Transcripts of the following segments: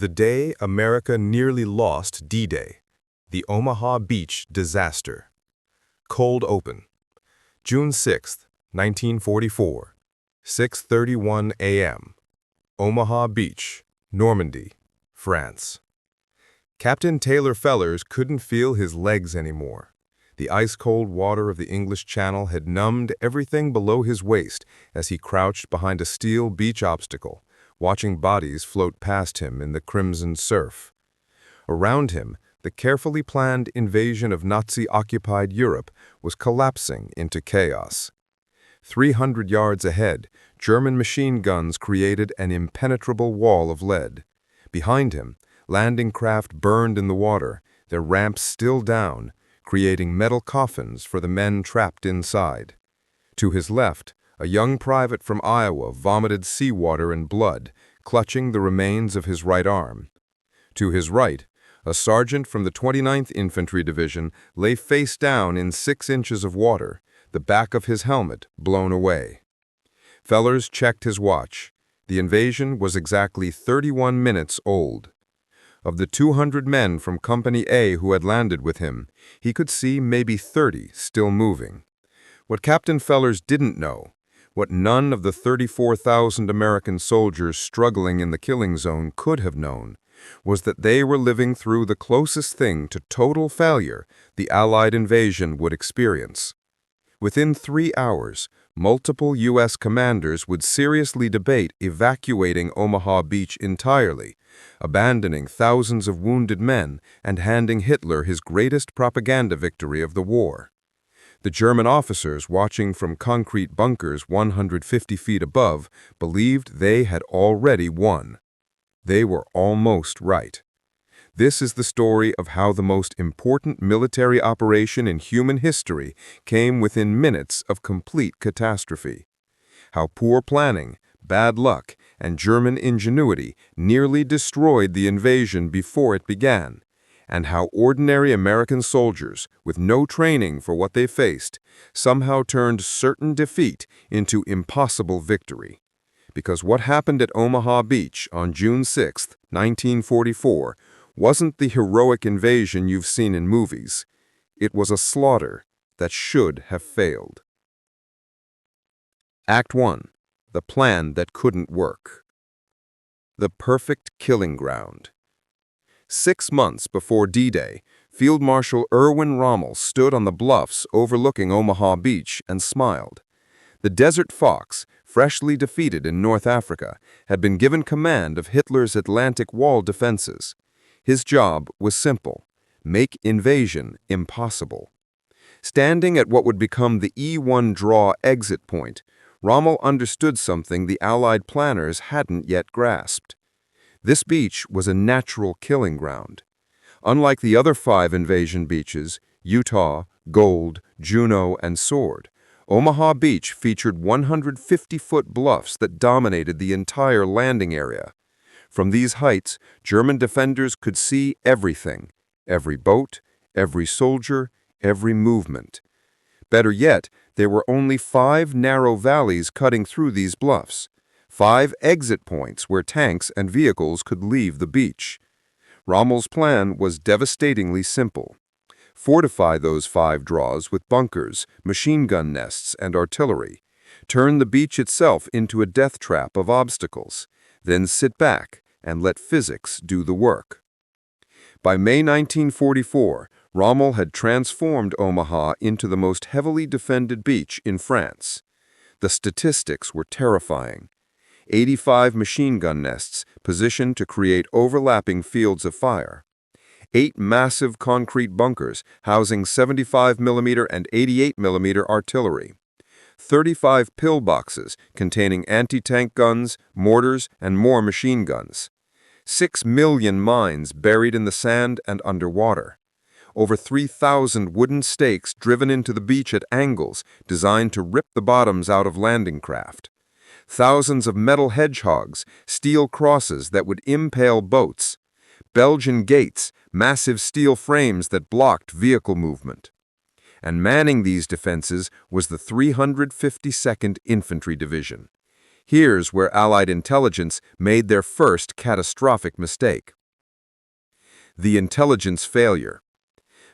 The day America nearly lost D-Day, the Omaha Beach disaster. Cold open. June 6, 1944, 6:31 a.m. Omaha Beach, Normandy, France. Captain Taylor Fellers couldn't feel his legs anymore. The ice-cold water of the English Channel had numbed everything below his waist as he crouched behind a steel beach obstacle, watching bodies float past him in the crimson surf. Around him, the carefully planned invasion of Nazi-occupied Europe was collapsing into chaos. 300 yards ahead, German machine guns created an impenetrable wall of lead. Behind him, landing craft burned in the water, their ramps still down, creating metal coffins for the men trapped inside. To his left, a young private from Iowa vomited seawater and blood, clutching the remains of his right arm. To his right, a sergeant from the 29th Infantry Division lay face down in 6 inches of water, the back of his helmet blown away. Fellers checked his watch. The invasion was exactly 31 minutes old. Of the 200 men from Company A who had landed with him, he could see maybe 30 still moving. What Captain Fellers didn't know, what none of the 34,000 American soldiers struggling in the killing zone could have known, was that they were living through the closest thing to total failure the Allied invasion would experience. Within 3 hours, multiple U.S. commanders would seriously debate evacuating Omaha Beach entirely, abandoning thousands of wounded men and handing Hitler his greatest propaganda victory of the war. The German officers watching from concrete bunkers 150 feet above believed they had already won. They were almost right. This is the story of how the most important military operation in human history came within minutes of complete catastrophe. How poor planning, bad luck, and German ingenuity nearly destroyed the invasion before it began, and how ordinary American soldiers, with no training for what they faced, somehow turned certain defeat into impossible victory. Because what happened at Omaha Beach on June 6, 1944, wasn't the heroic invasion you've seen in movies. It was a slaughter that should have failed. Act 1. The plan that couldn't work. The perfect killing ground. 6 months before D-Day, Field Marshal Erwin Rommel stood on the bluffs overlooking Omaha Beach and smiled. The Desert Fox, freshly defeated in North Africa, had been given command of Hitler's Atlantic Wall defenses. His job was simple: make invasion impossible. Standing at what would become the E1 draw exit point, Rommel understood something the Allied planners hadn't yet grasped. This beach was a natural killing ground. Unlike the other 5 invasion beaches, Utah, Gold, Juno, and Sword, Omaha Beach featured 150-foot bluffs that dominated the entire landing area. From these heights, German defenders could see everything: every boat, every soldier, every movement. Better yet, there were only 5 narrow valleys cutting through these bluffs, 5 exit points where tanks and vehicles could leave the beach. Rommel's plan was devastatingly simple. Fortify those 5 draws with bunkers, machine gun nests, and artillery. Turn the beach itself into a death trap of obstacles. Then sit back and let physics do the work. By May 1944, Rommel had transformed Omaha into the most heavily defended beach in France. The statistics were terrifying. 85 machine gun nests positioned to create overlapping fields of fire. 8 massive concrete bunkers housing 75mm and 88mm artillery. 35 pillboxes containing anti-tank guns, mortars, and more machine guns. 6 million mines buried in the sand and underwater. Over 3,000 wooden stakes driven into the beach at angles designed to rip the bottoms out of landing craft. Thousands of metal hedgehogs, steel crosses that would impale boats. Belgian gates, massive steel frames that blocked vehicle movement. And manning these defenses was the 352nd Infantry Division. Here's where Allied intelligence made their first catastrophic mistake. The intelligence failure.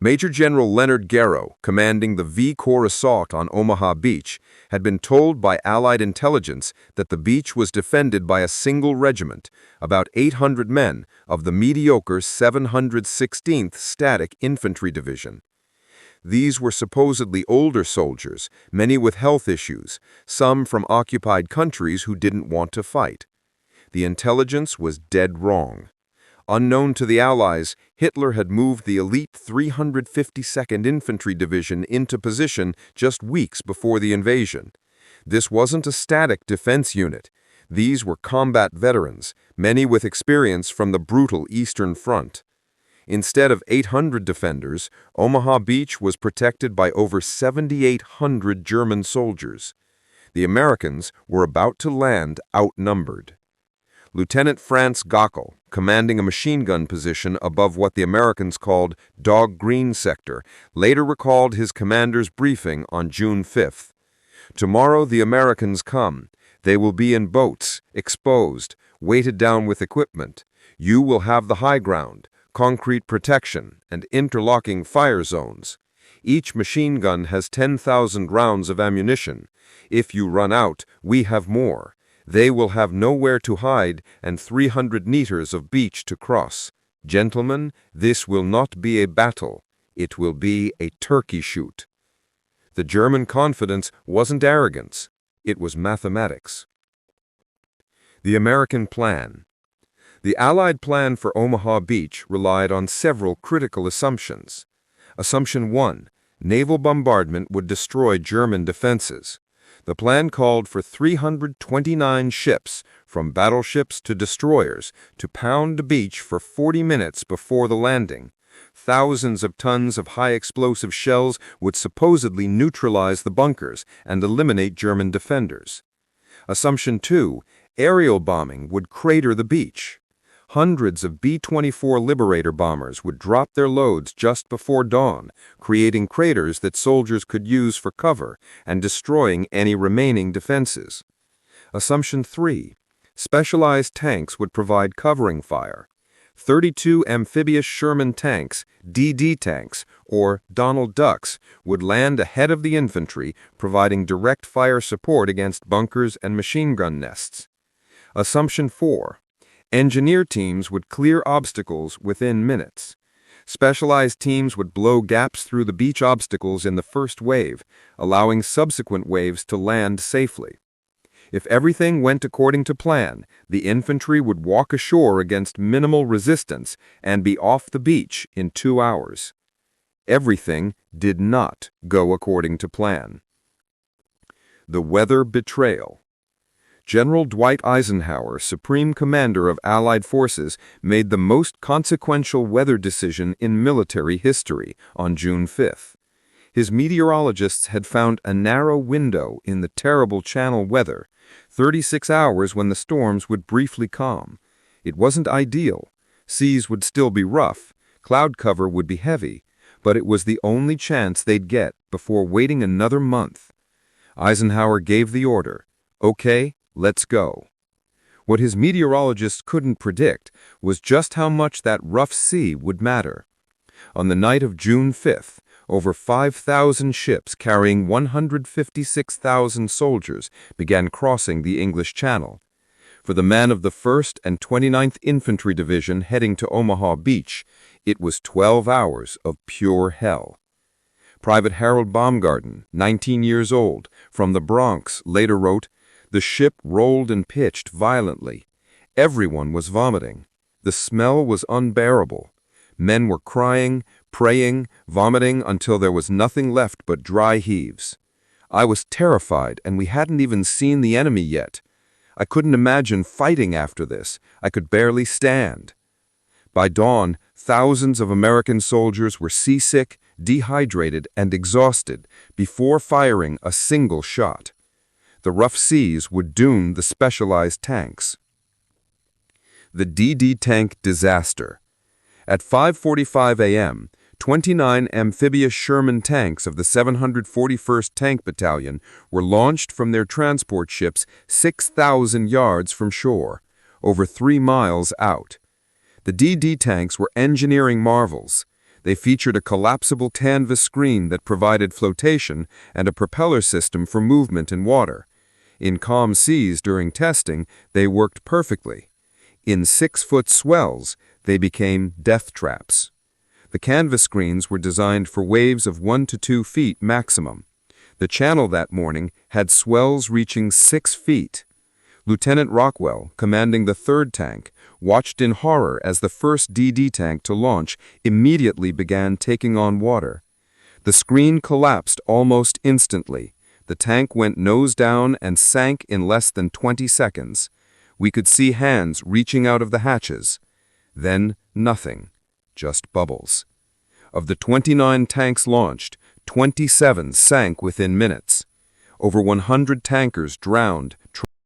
Major General Leonard Garrow, commanding the V Corps assault on Omaha Beach, had been told by Allied intelligence that the beach was defended by a single regiment, about 800 men, of the mediocre 716th Static Infantry Division. These were supposedly older soldiers, many with health issues, some from occupied countries who didn't want to fight. The intelligence was dead wrong. Unknown to the Allies, Hitler had moved the elite 352nd Infantry Division into position just weeks before the invasion. This wasn't a static defense unit. These were combat veterans, many with experience from the brutal Eastern Front. Instead of 800 defenders, Omaha Beach was protected by over 7,800 German soldiers. The Americans were about to land outnumbered. Lieutenant Franz Gockel, commanding a machine gun position above what the Americans called Dog Green Sector, later recalled his commander's briefing on June 5th. "Tomorrow the Americans come. They will be in boats, exposed, weighted down with equipment. You will have the high ground, concrete protection, and interlocking fire zones. Each machine gun has 10,000 rounds of ammunition. If you run out, we have more. They will have nowhere to hide and 300 meters of beach to cross. Gentlemen, this will not be a battle. It will be a turkey shoot." The German confidence wasn't arrogance. It was mathematics. The American plan. The Allied plan for Omaha Beach relied on several critical assumptions. Assumption 1. Naval bombardment would destroy German defenses. The plan called for 329 ships, from battleships to destroyers, to pound the beach for 40 minutes before the landing. Thousands of tons of high-explosive shells would supposedly neutralize the bunkers and eliminate German defenders. Assumption 2. Aerial bombing would crater the beach. Hundreds of B-24 Liberator bombers would drop their loads just before dawn, creating craters that soldiers could use for cover and destroying any remaining defenses. Assumption 3. Specialized tanks would provide covering fire. 32 amphibious Sherman tanks, DD tanks, or Donald Ducks, would land ahead of the infantry, providing direct fire support against bunkers and machine gun nests. Assumption 4. Engineer teams would clear obstacles within minutes. Specialized teams would blow gaps through the beach obstacles in the first wave, allowing subsequent waves to land safely. If everything went according to plan, the infantry would walk ashore against minimal resistance and be off the beach in 2 hours. Everything did not go according to plan. The weather betrayal. General Dwight Eisenhower, Supreme Commander of Allied Forces, made the most consequential weather decision in military history on June 5th. His meteorologists had found a narrow window in the terrible channel weather, 36 hours when the storms would briefly calm. It wasn't ideal. Seas would still be rough, cloud cover would be heavy, but it was the only chance they'd get before waiting another month. Eisenhower gave the order, "Okay, let's go." What his meteorologists couldn't predict was just how much that rough sea would matter. On the night of June 5th, over 5,000 ships carrying 156,000 soldiers began crossing the English Channel. For the men of the 1st and 29th Infantry Division heading to Omaha Beach, it was 12 hours of pure hell. Private Harold Baumgarten, 19 years old, from the Bronx, later wrote, "The ship rolled and pitched violently. Everyone was vomiting. The smell was unbearable. Men were crying, praying, vomiting until there was nothing left but dry heaves. I was terrified, and we hadn't even seen the enemy yet. I couldn't imagine fighting after this. I could barely stand." By dawn, thousands of American soldiers were seasick, dehydrated, and exhausted before firing a single shot. The rough seas would doom the specialized tanks. The DD tank disaster. At 5:45 a.m., 29 amphibious Sherman tanks of the 741st Tank Battalion were launched from their transport ships 6,000 yards from shore, over 3 miles out. The DD tanks were engineering marvels. They featured a collapsible canvas screen that provided flotation and a propeller system for movement in water. In calm seas during testing, they worked perfectly. In 6-foot swells, they became death traps. The canvas screens were designed for waves of 1 to 2 feet maximum. The channel that morning had swells reaching 6 feet. Lieutenant Rockwell, commanding the 3rd tank, watched in horror as the first DD tank to launch immediately began taking on water. The screen collapsed almost instantly. The tank went nose down and sank in less than 20 seconds. We could see hands reaching out of the hatches. Then nothing, just bubbles. Of the 29 tanks launched, 27 sank within minutes. Over 100 tankers drowned